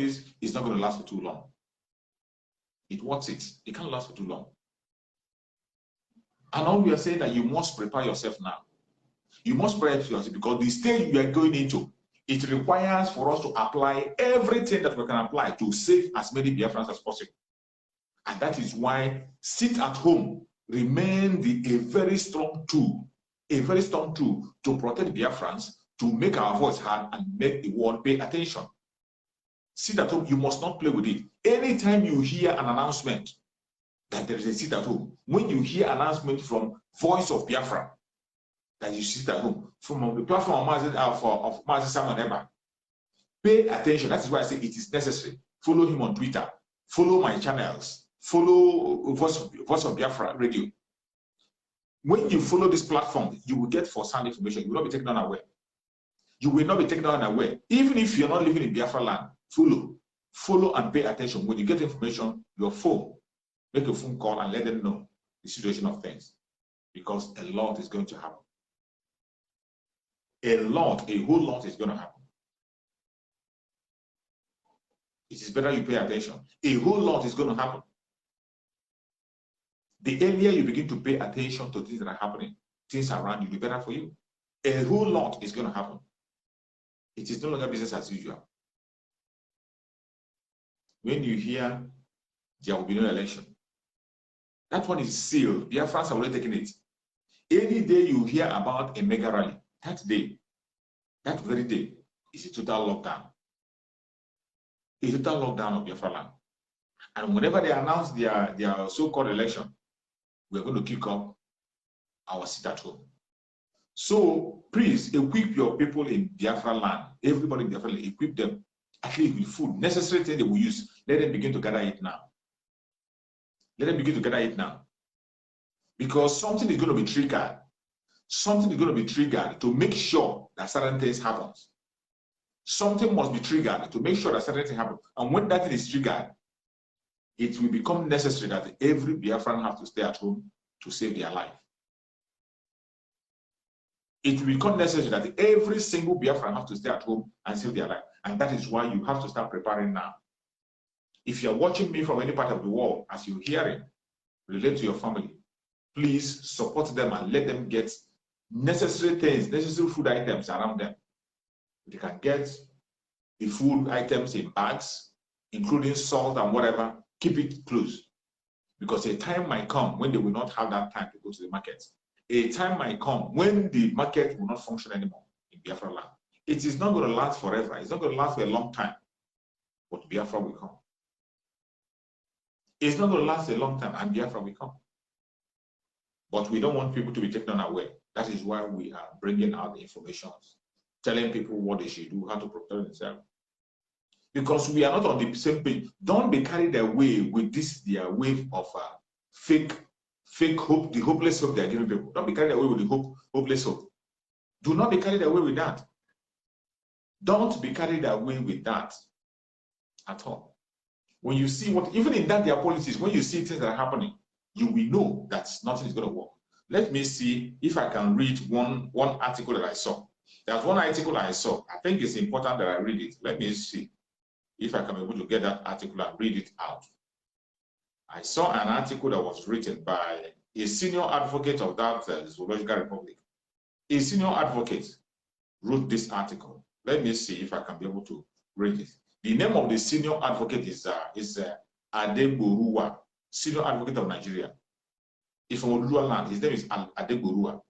means it's not going to last for too long. It works it. It can't last for too long. And all we are saying that you must prepare yourself now. You must prepare yourself because the stage you are going into, it requires for us to apply everything that we can apply to save as many Biafrans as possible. And that is why sit at home remain a very strong tool to protect Biafrans, to make our voice heard and make the world pay attention. Sit at home, you must not play with it. Anytime you hear an announcement that there is a sit at home, when you hear an announcement from Voice of Biafra, that you sit at home, from the platform of Mazi Simon Eba, pay attention. That is why I say it is necessary. Follow him on Twitter, follow my channels, follow Voice of Biafra Radio. When you follow this platform, you will get first-hand information. You will not be taken unaware. You will not be taken unaware. Even if you're not living in Biafra land, follow and pay attention. When you get information, your phone, make a phone call and let them know the situation of things. Because a lot is going to happen. A whole lot is going to happen. It is better you pay attention. A whole lot is going to happen. The earlier you begin to pay attention to things that are happening, things around you, the better for you. A whole lot is going to happen. It is no longer business as usual. When you hear there will be no election, that one is sealed. Biafrans have already taken it. Any day you hear about a mega rally, that very day, is a total lockdown. A total lockdown of Biafra land. And whenever they announce their so-called election, we're going to kick off our sit at home. So please equip your people in Biafra land. Everybody in Biafra land, equip them at least with food. Necessary thing they will use. Let them begin to gather it now. Let them begin to gather it now. Because something is going to be triggered. Something is going to be triggered to make sure that certain things happen. Something must be triggered to make sure that certain things happen. And when that is triggered, it will become necessary that every Biafran has to stay at home to save their life. It will become necessary that every single Biafran has to stay at home and save their life. And that is why you have to start preparing now. If you're watching me from any part of the world, as you're hearing, relate to your family. Please support them and let them get necessary things, necessary food items around them. They can get the food items in bags, including salt and whatever. Keep it close. Because a time might come when they will not have that time to go to the market. A time might come when the market will not function anymore in Biafra land. It is not going to last forever. It's not going to last for a long time. But Biafra will come. It's not going to last a long time and Biafra will come. But we don't want people to be taken unaware. That is why we are bringing out the information, telling people what they should do, how to protect themselves. Because we are not on the same page. Don't be carried away with their wave of fake hope, the hopeless hope they are giving people. Don't be carried away with the hopeless hope. Do not be carried away with that. Don't be carried away with that at all. When you see even in that their policies, when you see things that are happening, you will know that nothing is going to work. Let me see if I can read one article that I saw. There's one article I saw. I think it's important that I read it. Let me see if I can be able to get that article and read it out. I saw an article that was written by a senior advocate of that Zoological Republic. A senior advocate wrote this article. Let me see if I can be able to read it. The name of the senior advocate is Adegboruwa, senior advocate of Nigeria. He's from Oduduwa land. His name is Adegboruwa.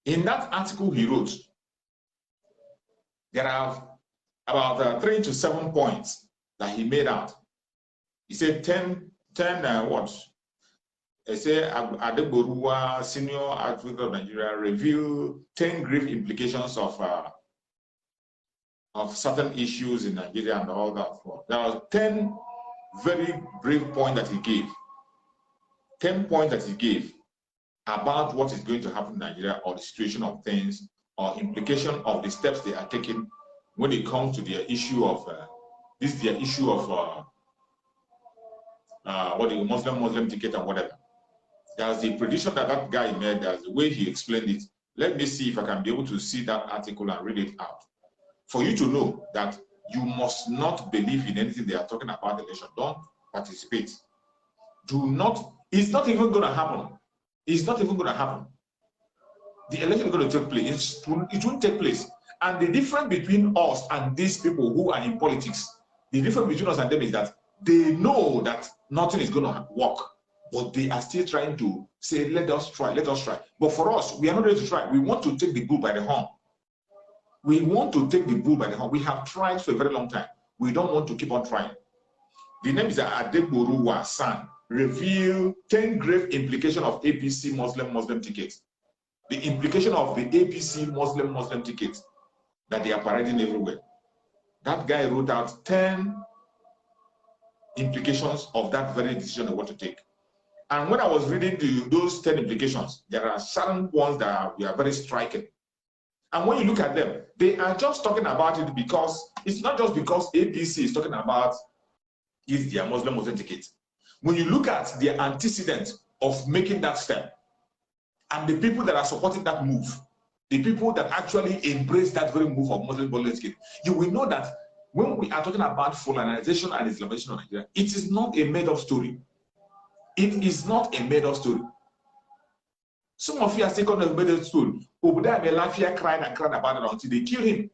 In that article he wrote, there are about 3 to 7 points that he made out. He said 10 what? He said Adegboruwa, senior advocate of Nigeria, reveal 10 grave implications of certain issues in Nigeria and all that. There are 10 very brave points that he gave. 10 points that he gave about what is going to happen in Nigeria, or the situation of things, or implication of the steps they are taking when it comes to their issue of what the Muslim ticket and whatever. There's the prediction that guy made. There's the way he explained it. Let me see if I can be able to see that article and read it out, for you to know that you must not believe in anything they are talking about the election. Don't participate. Do not, it's not even going to happen. It's not even going to happen. The election is going to take place. It won't take place. And the difference between us and these people who are in politics, the difference between us and them is that they know that nothing is going to work, but they are still trying to say, let us try, let us try. But for us, we are not ready to try. We want to take the bull by the horn. We want to take the bull by the horn. We have tried for a very long time. We don't want to keep on trying. The name is Adegboruwa San. Reveal 10 grave implications of APC Muslim tickets. The implication of the APC Muslim tickets that they are parading everywhere. That guy wrote out 10 implications of that very decision they want to take. And when I was reading those 10 implications, there are certain ones that are very striking. And when you look at them, they are just talking about it because it's not just because APC is talking about is their Muslim ticket. When you look at the antecedent of making that step and the people that are supporting that move, the people that actually embrace that very move of Muslim ticket, you will know that when we are talking about Fulanization and Islamization of Nigeria, it is not a made-up story. It is not a made-up story. Some of you are still going to made-up story. Obadiah Melafia cried and cried about it until they killed him.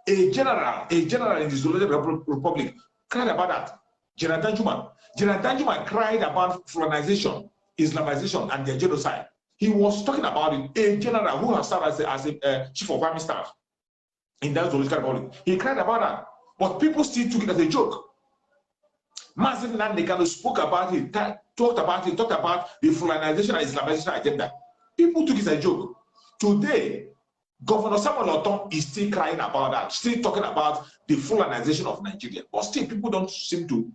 A general in the Zulu Republic cried about that. General Danjuma cried about Fulanization, Islamization, and their genocide. He was talking about it. A general who has served as a chief of army staff in that Zulu Republic. He cried about that. But people still took it as a joke. Massive Nandekano spoke about it, talked about the Fulanization and Islamization agenda. People took it as a joke. Today, Governor Samuel Otom is still crying about that, still talking about the Fulanization of Nigeria. But still, people don't seem to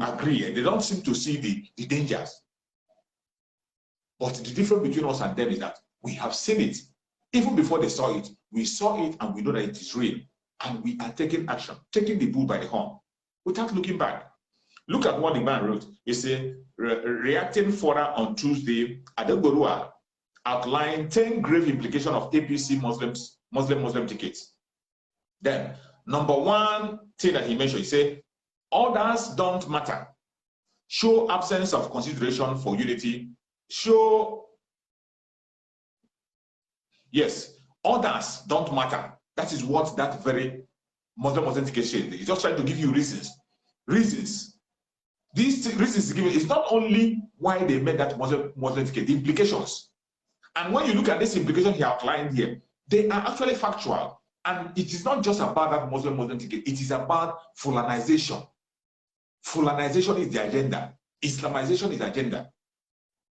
agree, and they don't seem to see the dangers. But the difference between us and them is that we have seen it. Even before they saw it, we saw it and we know that it is real. And we are taking action, taking the bull by the horn, without looking back. Look at what the man wrote. He said, reacting further on Tuesday, Adegboruwa outlined 10 grave implications of APC Muslim tickets. Then, number one thing that he mentioned, he said, others don't matter. Show absence of consideration for unity. Yes, others don't matter. That is what that very Muslim ticket said. He's just trying to give you reasons. These reasons given is not only why they made that Muslim ticket, the implications. And when you look at this implication he outlined here, they are actually factual. And it is not just about that Muslim ticket, it is about Fulanization. Fulanization is the agenda. Islamization is the agenda.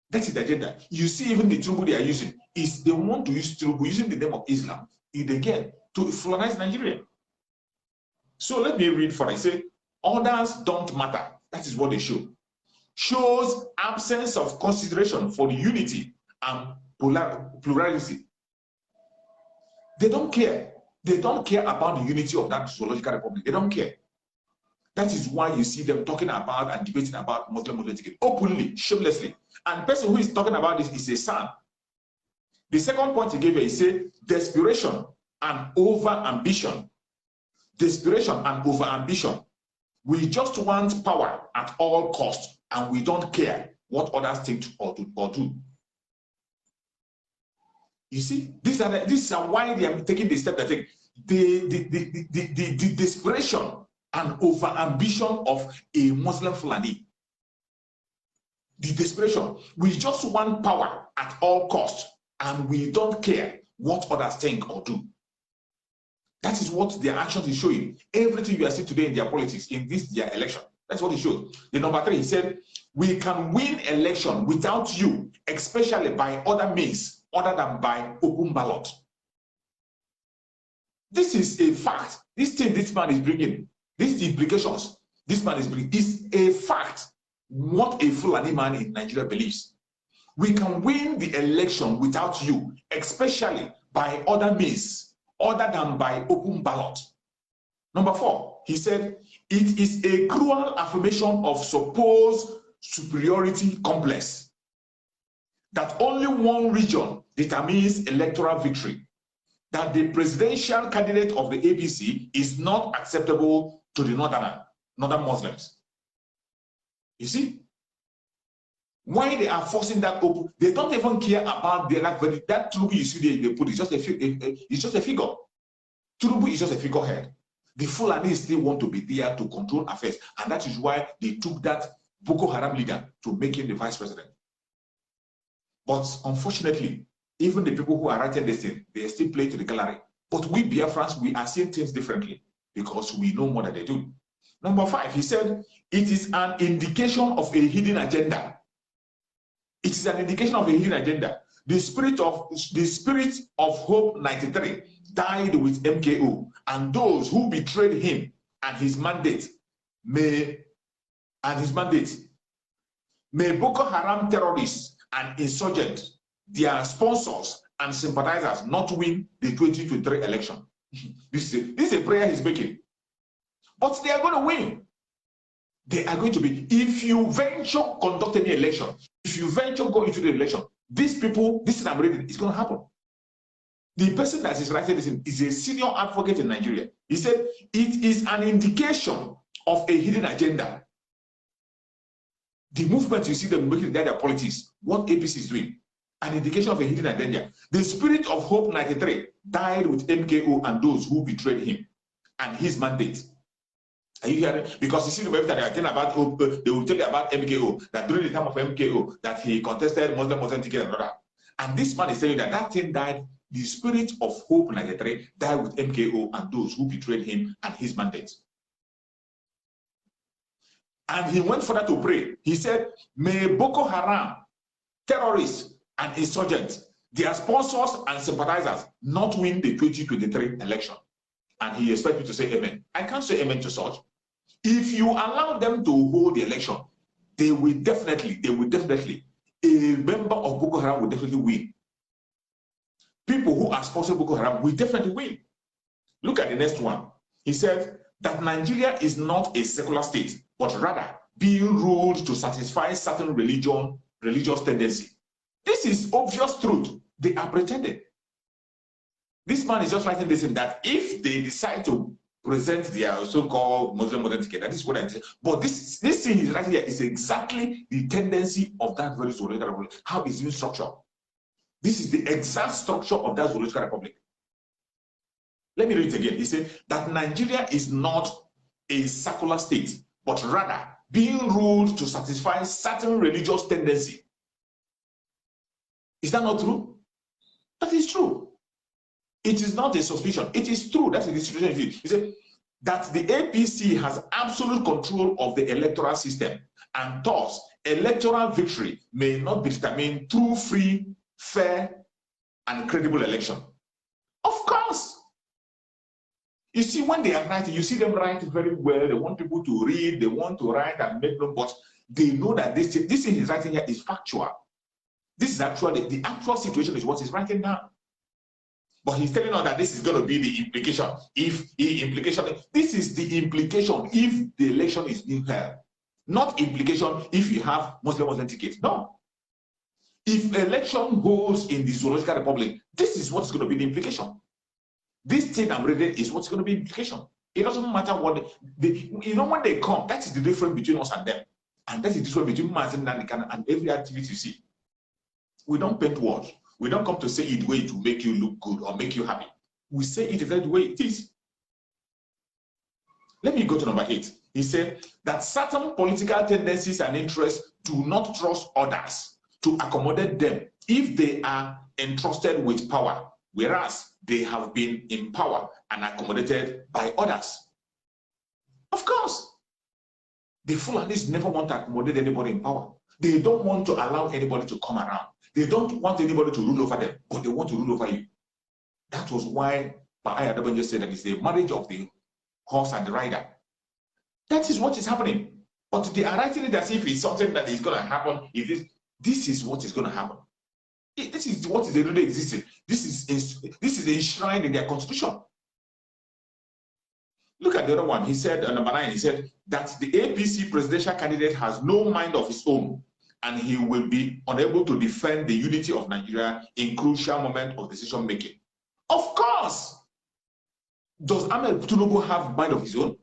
That is the agenda. You see, even the Tinubu they are using, is they want to use Tinubu using the name of Islam, again, to Fulanize Nigeria. So let me read for it. I say, others don't matter. That is what they show. Shows absence of consideration for the unity and plurality. They don't care. They don't care about the unity of that zoological republic. They don't care. That is why you see them talking about and debating about Muslim ticket openly, shamelessly. And the person who is talking about this is a son. The second point he gave here, he said, desperation and over-ambition. Desperation and over-ambition. We just want power at all costs, and we don't care what others think or do. You see, these are why they are taking the step that take the desperation and over-ambition of a Muslim Fulani. The desperation. We just want power at all costs, and we don't care what others think or do. That is what their actions is showing. Everything you are seeing today in their politics, in their election, that's what it shows. The number 3, he said, we can win election without you, especially by other means, other than by open ballot. This is a fact. This thing this man is bringing, these implications this man is bringing, is a fact. What a Fulani man in Nigeria believes. We can win the election without you, especially by other means, other than by open ballot. Number 4, he said, it is a cruel affirmation of supposed superiority complex that only one region determines electoral victory. that the presidential candidate of the APC is not acceptable to the northern Muslims. You see? Why they are forcing that open? They don't even care about their life. But that Tinubu you see they put is just a figure. Tinubu is just a figurehead. The Fulani still want to be there to control affairs, and that is why they took that Boko Haram leader to make him the vice president. But unfortunately, even the people who are writing this thing, they still play to the gallery. But we Biafrans, we are seeing things differently because we know more than they do. Number 5, he said, it is an indication of a hidden agenda. It is an indication of a hidden agenda. The spirit of Hope 93 died with MKO, and those who betrayed him and his mandate may Boko Haram terrorists and insurgents, their sponsors and sympathizers, not win the 2023 election. This is a prayer he's making. But they are going to win. They are going to be. If you venture conduct any election, if you venture go into the election, these people, this is I'm reading, it's going to happen. The person that is writing this is a senior advocate in Nigeria. He said it is an indication of a hidden agenda. The movement you see them making their politics, what APC is doing, an indication of a hidden agenda. The spirit of Hope 93 died with MKO and those who betrayed him and his mandate. Are you hearing? Because you see the website they are telling about Hope, they will tell you about MKO, that during the time of MKO, that he contested Muslim ticket and all that. And this man is telling you that that thing died, the spirit of Hope 93 died with MKO and those who betrayed him and his mandate. And he went further to pray. He said, may Boko Haram, terrorists and insurgents, their sponsors and sympathizers not win the 2023 election. And he expects me to say amen. I can't say amen to such. If you allow them to hold the election, they will definitely, a member of Boko Haram will definitely win. People who are sponsoring Boko Haram will definitely win. Look at the next one. He said that Nigeria is not a secular state, but rather being ruled to satisfy certain religious tendency. This is obvious truth. They are pretending. This man is just writing this in that if they decide to present their so-called Muslim ticket, that is what I say. But this thing is right here is exactly the tendency of that very zoological republic. How is it structured? This is the exact structure of that zoological republic. Let me read it again. He said that Nigeria is not a secular state, but rather being ruled to satisfy certain religious tendency. Is that not true? That is true. It is not a suspicion. It is true. That's the situation. He said that the APC has absolute control of the electoral system, and thus electoral victory may not be determined through free, fair, and credible election. Of course. You see, when they are writing, you see them write very well. They want people to read. They want to write and make them, but they know that this thing he's writing here is factual. This is actually the actual situation is what he's writing now. But he's telling us that this is going to be the implication. This is the implication if the election is being held. Not implication if you have Muslim tickets. No. If election holds in the Zoological Republic, this is what's going to be the implication. This thing I'm reading is what's going to be the implication. It doesn't matter what when they come, that is the difference between us and them. And that is the difference between Martin and every activity you see. We don't paint walls. We don't come to say it the way to make you look good or make you happy. We say it exactly the way it is. Let me go to number 8. He said that certain political tendencies and interests do not trust others to accommodate them if they are entrusted with power, whereas they have been in power and accommodated by others. Of course, the Fulanis never want to accommodate anybody in power. They don't want to allow anybody to come around. They don't want anybody to rule over them, but they want to rule over you. That was why Ayadaban just said that it's the marriage of the horse and the rider. That is what is happening. But they are writing it as if it's something that is going to happen. This is what is going to happen. This is what is really existing. This is enshrined in their constitution. Look at the other one. He said, number 9, he said that the APC presidential candidate has no mind of his own, and he will be unable to defend the unity of Nigeria in crucial moment of decision making. Of course. course. Does Ahmed Tinubu have mind of his own?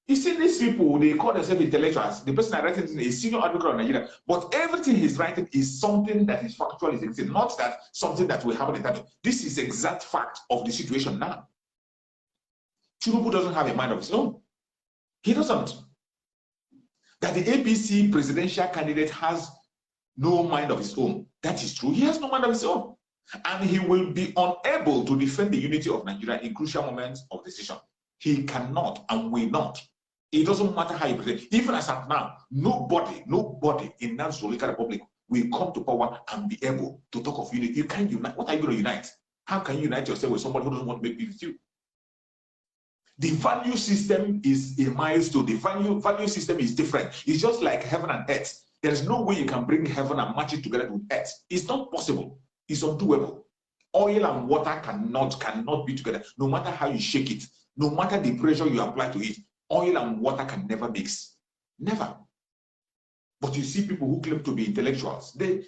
You see, these people, they call themselves intellectuals. The person I writing is a senior advocate of Nigeria, but everything he's writing is something that is factual, is existing, not that something that we have at the time. This is exact fact of the situation now. Tinubu doesn't have a mind of his own. He doesn't. That the APC presidential candidate has no mind of his own. That is true. He has no mind of his own. And he will be unable to defend the unity of Nigeria in crucial moments of decision. He cannot and will not. It doesn't matter how you present. Even as of now, nobody in that Zolika Republic will come to power and be able to talk of unity. You can't unite. What are you going to unite? How can you unite yourself with somebody who doesn't want to make peace with you? The value system is a milestone. The value system is different. It's just like heaven and earth. There's no way you can bring heaven and match it together with earth. It's not possible. It's undoable. Oil and water cannot be together. No matter how you shake it, no matter the pressure you apply to it, oil and water can never mix. Never. But you see people who claim to be intellectuals, they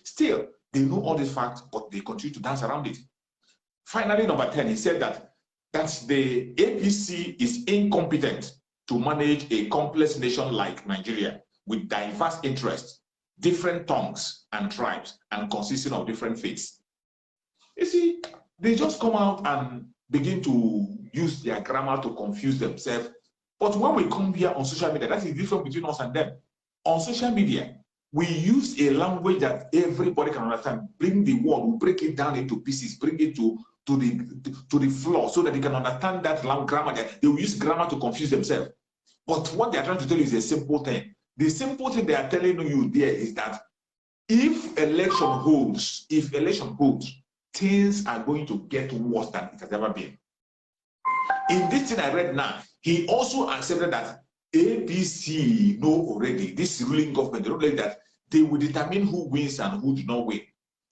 know all these facts, but they continue to dance around it. Finally, number 10, he said that the APC is incompetent to manage a complex nation like Nigeria with diverse interests, different tongues and tribes, and consisting of different faiths. You see, they just come out and begin to use their grammar to confuse themselves. But when we come here on social media, that is different between us and them. On social media, we use a language that everybody can understand. Bring the word, we break it down into pieces, bring it to the floor so that they can understand that grammar. They will use grammar to confuse themselves. But what they are trying to tell you is a simple thing. The simple thing they are telling you there is that if election holds, things are going to get worse than it has ever been. In this thing I read now, he also accepted that APC know already, this ruling government, they don't like that they will determine who wins and who do not win.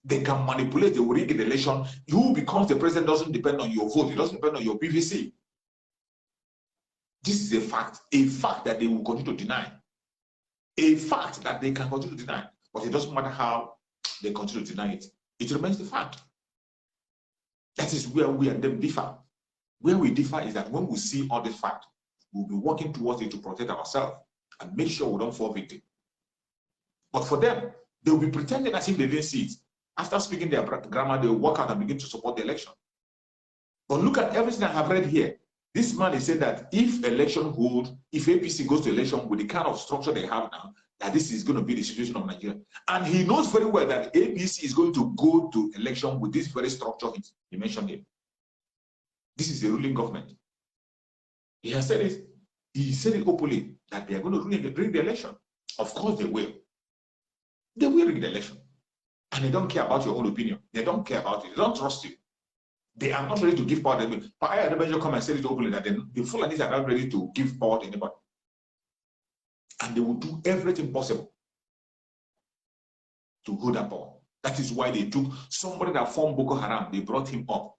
They can manipulate, they will rig the election. Who becomes the president doesn't depend on your vote, it doesn't depend on your PVC. This is a fact that they will continue to deny. A fact that they can continue to deny. But it doesn't matter how they continue to deny it. It remains the fact. That is where we and them differ. Where we differ is that when we see all this fact, we'll be working towards it to protect ourselves and make sure we don't fall victim. But for them, they'll be pretending as if they didn't see it. After speaking their grammar, they'll walk out and begin to support the election. But look at everything I have read here. This man is saying that if election hold, if APC goes to election with the kind of structure they have now, that this is going to be the situation of Nigeria. And he knows very well that APC is going to go to election with this very structure he mentioned here. This is the ruling government. He has said it. He said it openly that they are going to rig the election. Of course they will. They will rig the election. And they don't care about your own opinion. They don't care about it. They don't trust you. They are not ready to give power to anybody. But I had come and said it openly that the Fulanis are not ready to give power to anybody. And they will do everything possible to hold that power. That is why they took somebody that formed Boko Haram, they brought him up.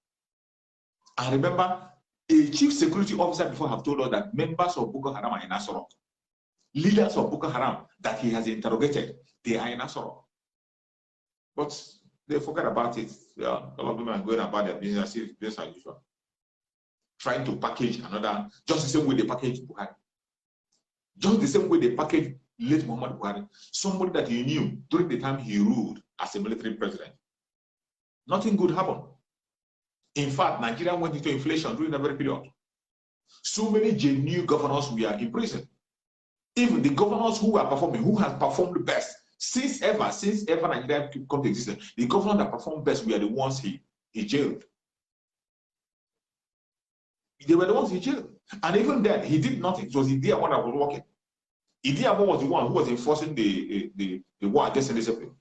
And remember, a chief security officer before have told us that members of Boko Haram are in Asoro. Leaders of Boko Haram that he has interrogated, they are in Asoro. But they forget about it. Yeah, a lot of them are going about their business as usual. Trying to package another, just the same way they package Buhari. Just the same way they packaged late Muhammad Buhari, somebody that he knew during the time he ruled as a military president. Nothing good happened. In fact, Nigeria went into inflation during that very period. So many genuine governors were in prison. Even the governors who are performing, who have performed best, since ever Nigeria come to existence, the governors that performed best were the ones he jailed. They were the ones he jailed. And even then, he did nothing. It was Idiamo that was working. Idiamo was the one who was enforcing the war against indiscipline.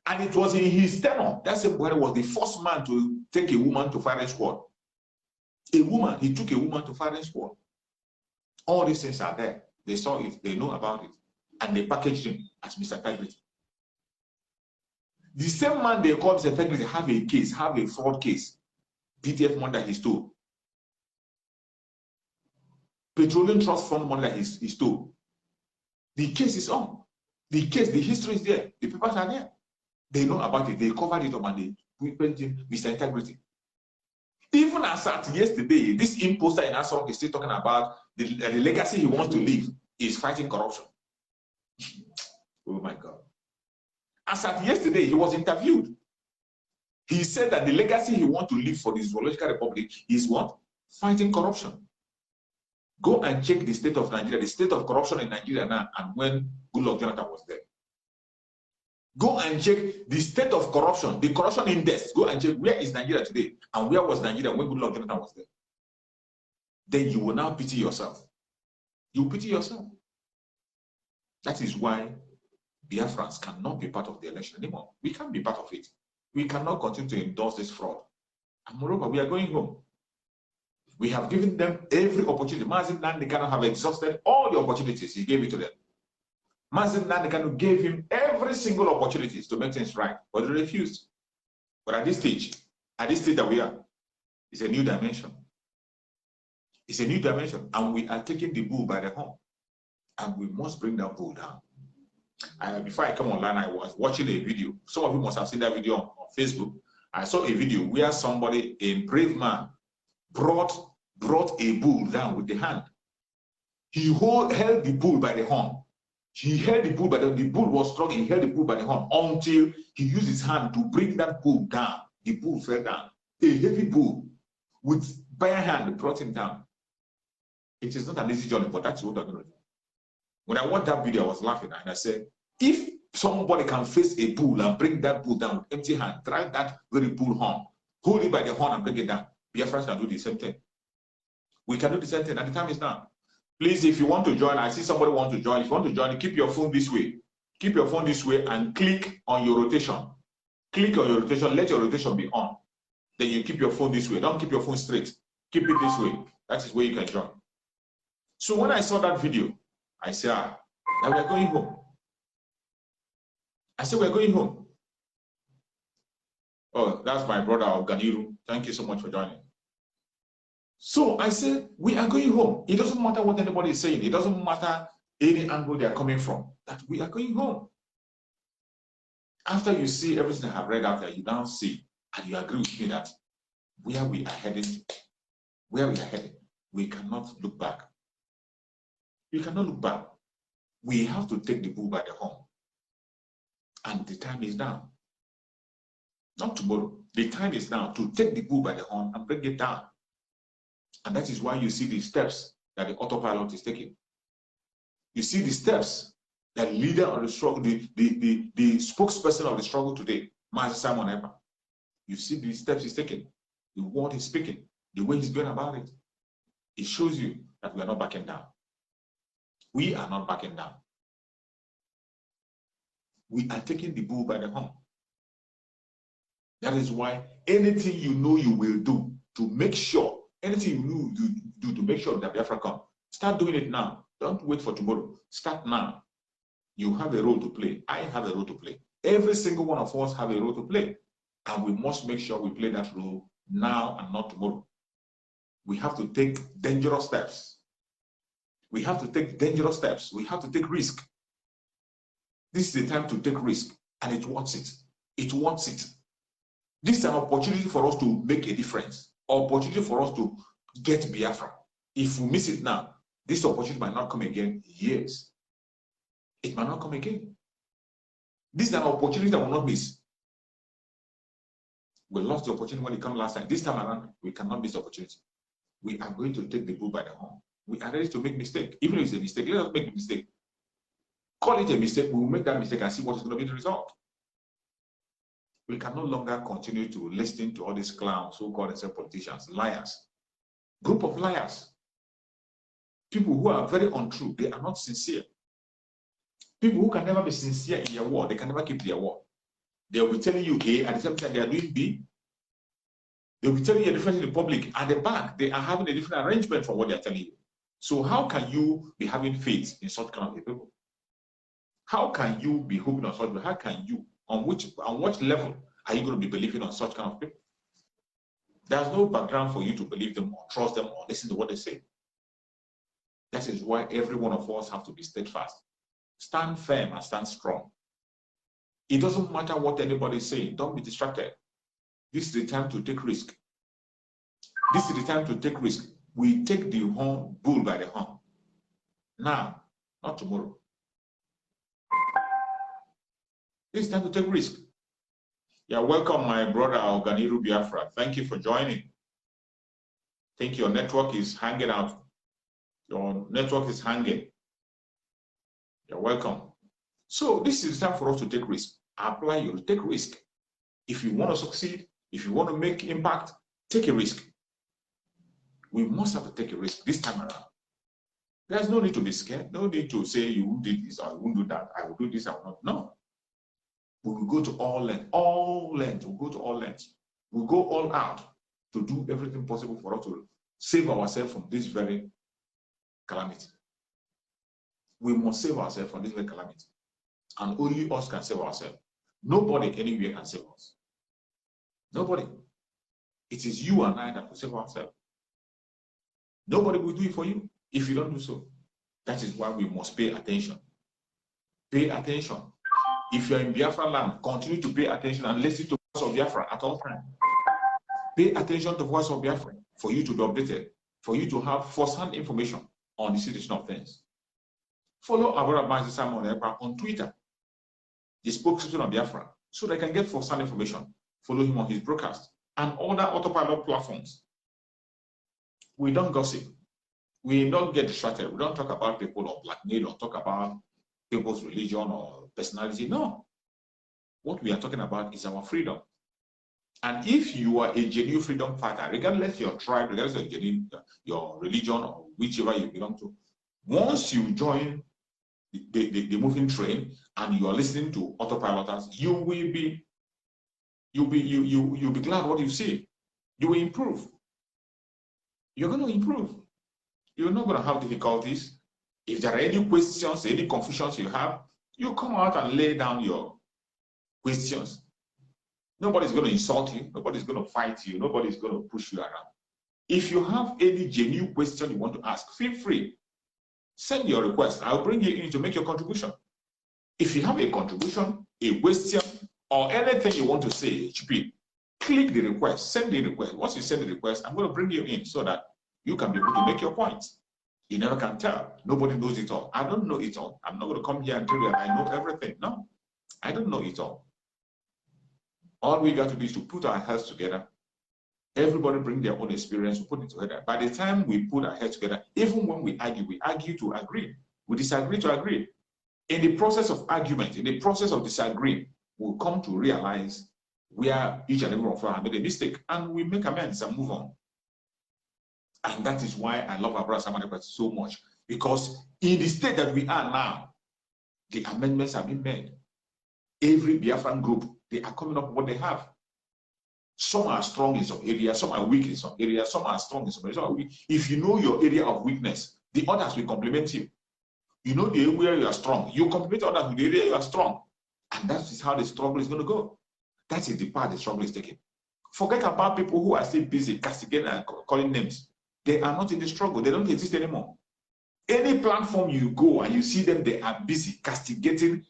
And it was in his tenure, that same Buhari was the first man to take a woman to firing squad. A woman, he took a woman to firing squad. All these things are there. They saw it, they know about it. And they packaged him as Mr. Integrity. The same man they called Mr. Integrity have a case, have a fraud case. PTF money that he stole. Petroleum Trust Fund money that he stole. The case is on. The case, the history is there. The papers are there. They know about it. They covered it up and they put him Mr. Integrity. Even as at yesterday, this imposter in Asok is still talking about the legacy he wants to leave is fighting corruption. Oh my God. As at yesterday, he was interviewed. He said that the legacy he wants to leave for the Zoological Republic is what? Fighting corruption. Go and check the state of Nigeria, the state of corruption in Nigeria now, and when Goodluck Jonathan was there. Go and check the state of corruption, the corruption index. Go and check where is Nigeria today and where was Nigeria when Goodluck Jonathan was there. Then you will now pity yourself. You pity yourself. That is why Biafrans cannot be part of the election anymore. We can't be part of it. We cannot continue to endorse this fraud. And moreover, we are going home. We have given them every opportunity. Mazin Nandekano have exhausted all the opportunities. He gave it to them. Mazin Nandekano gave him every single opportunity to make things right, but they refused. But at this stage that we are, it's a new dimension. It's a new dimension, and we are taking the bull by the horn, and we must bring that bull down. Before I come online, I was watching a video. Some of you must have seen that video on Facebook. I saw a video where somebody, a brave man, brought a bull down with the hand. He held the bull by the horn. He held the bull, but the bull was strong. He held the bull by the horn until he used his hand to bring that bull down. The bull fell down. A heavy bull with bare hand brought him down. It is not an easy journey, but that's what I'm going to do. When I watched that video, I was laughing and I said, if somebody can face a bull and bring that bull down with empty hand, try that very bull horn, hold it by the horn and bring it down. Biafrans can do the same thing. We can do the same thing, and the time is now. Please, if you want to join, I see somebody want to join. If you want to join, keep your phone this way. Keep your phone this way and click on your rotation. Click on your rotation, let your rotation be on. Then you keep your phone this way. Don't keep your phone straight. Keep it this way. That is where you can join. So when I saw that video, I said, now we're going home. I said, we're going home. Oh, that's my brother Ganiru. Thank you so much for joining. So I said, we are going home. It doesn't matter what anybody is saying. It doesn't matter any angle they are coming from. That we are going home. After you see everything I have read out there, you now see, and you agree with me that where we are headed, we cannot look back. We cannot look back. We have to take the bull by the horn. And the time is now. Not tomorrow. The time is now to take the bull by the horn and bring it down. And that is why you see the steps that the autopilot is taking. You see the steps that the leader of the struggle, the spokesperson of the struggle today, Master Simon Epa. You see the steps he's taking, the word he's speaking, the way he's going about it. It shows you that we are not backing down. We are not backing down. We are taking the bull by the horn. That is why anything you know you will do to make sure, anything you do to make sure that Biafra comes, start doing it now. Don't wait for tomorrow. Start now. You have a role to play. I have a role to play. Every single one of us have a role to play. And we must make sure we play that role now and not tomorrow. We have to take dangerous steps. We have to take dangerous steps. We have to take risk. This is the time to take risk, and it wants it. It wants it. This is an opportunity for us to make a difference. Opportunity for us to get Biafra. If we miss it now, this opportunity might not come again in years. It might not come again. This is an opportunity that will not miss. We lost the opportunity when it came last time. This time around, we cannot miss the opportunity. We are going to take the bull by the horn. We are ready to make mistake. Even if it's a mistake, let us make a mistake. Call it a mistake. We will make that mistake and see what is going to be the result. We can no longer continue to listen to all these clowns, so-called themselves politicians, liars. Group of liars. People who are very untrue. They are not sincere. People who can never be sincere in their word. They can never keep their word. They will be telling you A, at the same time they are doing B. They will be telling you a difference in the public. At the back, they are having a different arrangement from what they are telling you. So how can you be having faith in such kind of people? How can you be hoping on such people? How can you, on what level are you going to be believing on such kind of people? There's no background for you to believe them or trust them or listen to what they say. That is why every one of us have to be steadfast. Stand firm and stand strong. It doesn't matter what anybody is saying. Don't be distracted. This is the time to take risk. This is the time to take risk. We take the bull by the horn. Now, not tomorrow. This is time to take risk. Yeah, welcome, my brother Oganiru Biafra. Thank you for joining. I think your network is hanging out. Your network is hanging. You're welcome. So this is the time for us to take risk. Apply your take risk. If you want to succeed, if you want to make impact, take a risk. We must have to take a risk this time around. There's no need to be scared. No need to say you won't do this or I won't do that. I will do this, I will not. No. We will go to all lengths. All lengths. We'll go to all lengths. We'll go all out to do everything possible for us to save ourselves from this very calamity. We must save ourselves from this very calamity. And only us can save ourselves. Nobody anywhere can save us. Nobody. It is you and I that will save ourselves. Nobody will do it for you if you don't do so. That is why we must pay attention. Pay attention. If you're in Biafra land, continue to pay attention and listen to the voice of Biafra at all times. Pay attention to the voice of Biafra for you to be updated, for you to have first-hand information on the situation of things. Follow Abura Bansi Simon Ekpa on Twitter, the spokesperson of Biafra, so they can get first-hand information. Follow him on his broadcast and other autopilot platforms. We don't gossip. We don't get distracted. We don't talk about people or blackmail or talk about people's religion or personality. No. What we are talking about is our freedom. And if you are a genuine freedom fighter, regardless of your tribe, regardless of your religion or whichever you belong to, once you join the moving train and you are listening to autopiloters, you'll be glad what you see. You will improve. You're going to improve. You're not going to have difficulties. If there are any questions, any confusions you have, you come out and lay down your questions. Nobody's going to insult you. Nobody's going to fight you. Nobody's going to push you around. If you have any genuine question you want to ask, feel free. Send your request. I'll bring you in to make your contribution. If you have a contribution, a question, or anything you want to say, click the request, send the request. Once you send the request, I'm going to bring you in so that you can be able to make your points. You never can tell. Nobody knows it all. I don't know it all. I'm not going to come here and tell you I know everything. No, I don't know it all. All we got to do is to put our heads together. Everybody bring their own experience, we put it together. By the time we put our heads together, even when we argue to agree. We disagree to agree. In the process of argument, in the process of disagreeing, we'll come to realize where each and every one of us made a mistake and we make amends and move on. And that is why I love our brother Samanekwa so much, because in the state that we are now, the amendments have been made. Every Biafran group, they are coming up with what they have. Some are strong in some areas, some are weak in some areas, some are strong in some areas. Some are weak. If you know your area of weakness, the others will complement you. You know the area where you are strong, you complement others with the area you are strong. And that is how the struggle is going to go. That is the part the struggle is taking. Forget about people who are still busy castigating and calling names. They are not in the struggle. They don't exist anymore. Any platform you go and you see them, they are busy castigating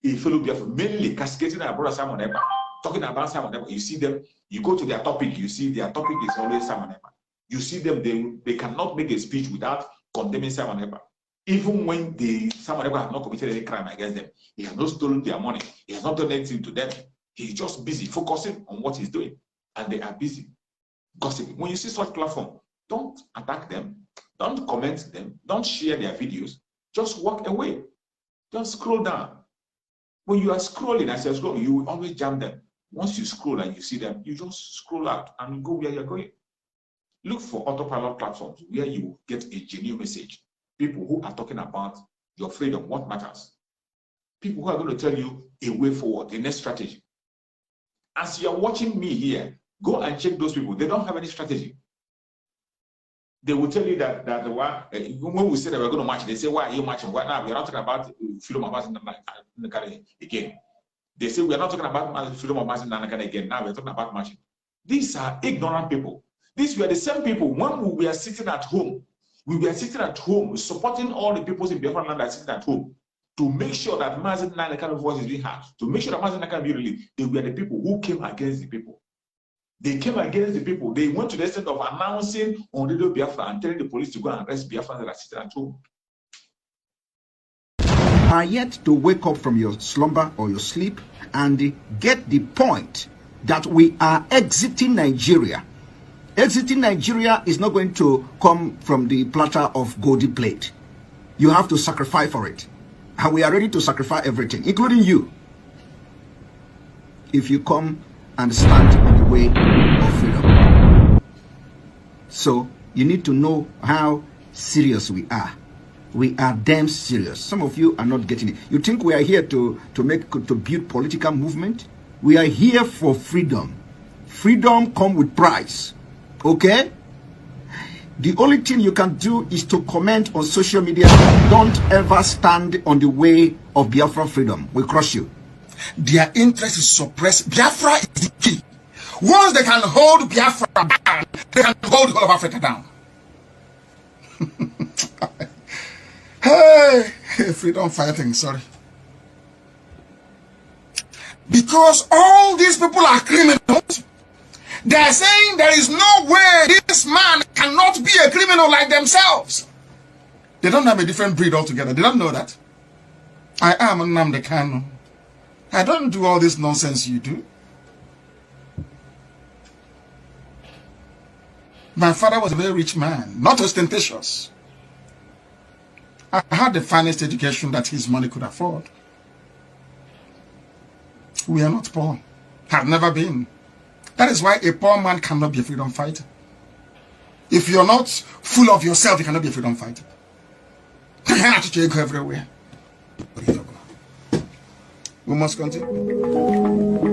a fellow Biafra, mainly castigating our brother Simon Ekpa, talking about Simon Ekpa. You see them, you go to their topic, you see their topic is always Simon Ekpa. You see them, they cannot make a speech without condemning Simon Ekpa. Even when Simon Ekpa has not committed any crime against them, he has not stolen their money, he has not done anything to them. He's just busy focusing on what he's doing, and they are busy gossiping. When you see such platform, don't attack them, don't comment them, don't share their videos, just walk away, just scroll down. When you are scrolling, as you're scrolling, you will always jam them. Once you scroll and you see them, you just scroll out and go where you're going. Look for autopilot platforms where you get a genuine message. People who are talking about your freedom, what matters. People who are going to tell you a way forward, the next strategy. As you're watching me here, go and check those people. They don't have any strategy. They will tell you that when we say that we're going to march, they say, why are you marching? Why now? We're not talking about freedom of marching again. They say, we're not talking about freedom of marching again. Now we're talking about marching. These are ignorant people. These were the same people when we were sitting at home. We were sitting at home supporting all the peoples in Biafra land that are sitting at home to make sure that Mazen Nana kind of voice is being heard, to make sure that Mazen Nana can be released. They were the people who came against the people. They came against the people. They went to the extent of announcing on Radio Biafra and telling the police to go and arrest Biafrans that are sitting at home. Are yet to wake up from your slumber or your sleep and get the point that we are exiting Nigeria. Exiting Nigeria is not going to come from the platter of golden plate. You have to sacrifice for it. And we are ready to sacrifice everything, including you, if you come and stand in the way of freedom. So you need to know how serious we are. We are damn serious. Some of you are not getting it. You think we are here to build political movement? We are here for freedom. Freedom comes with price. Okay? The only thing you can do is to comment on social media. Don't ever stand on the way of Biafra freedom. We'll crush you. Their interest is suppressed. Biafra is the key. Once they can hold Biafra down, they can hold all of Africa down. Hey, freedom fighting, sorry. Because all these people are criminals. They are saying there is no way this man cannot be a criminal like themselves. They don't have a different breed altogether. They don't know that. I am Nnamdi Kanu. I don't do all this nonsense you do. My father was a very rich man, not ostentatious. I had the finest education that his money could afford. We are not poor. Have never been. That is why a poor man cannot be a freedom fighter. If you're not full of yourself, you cannot be a freedom fighter. You have to go everywhere. We must continue.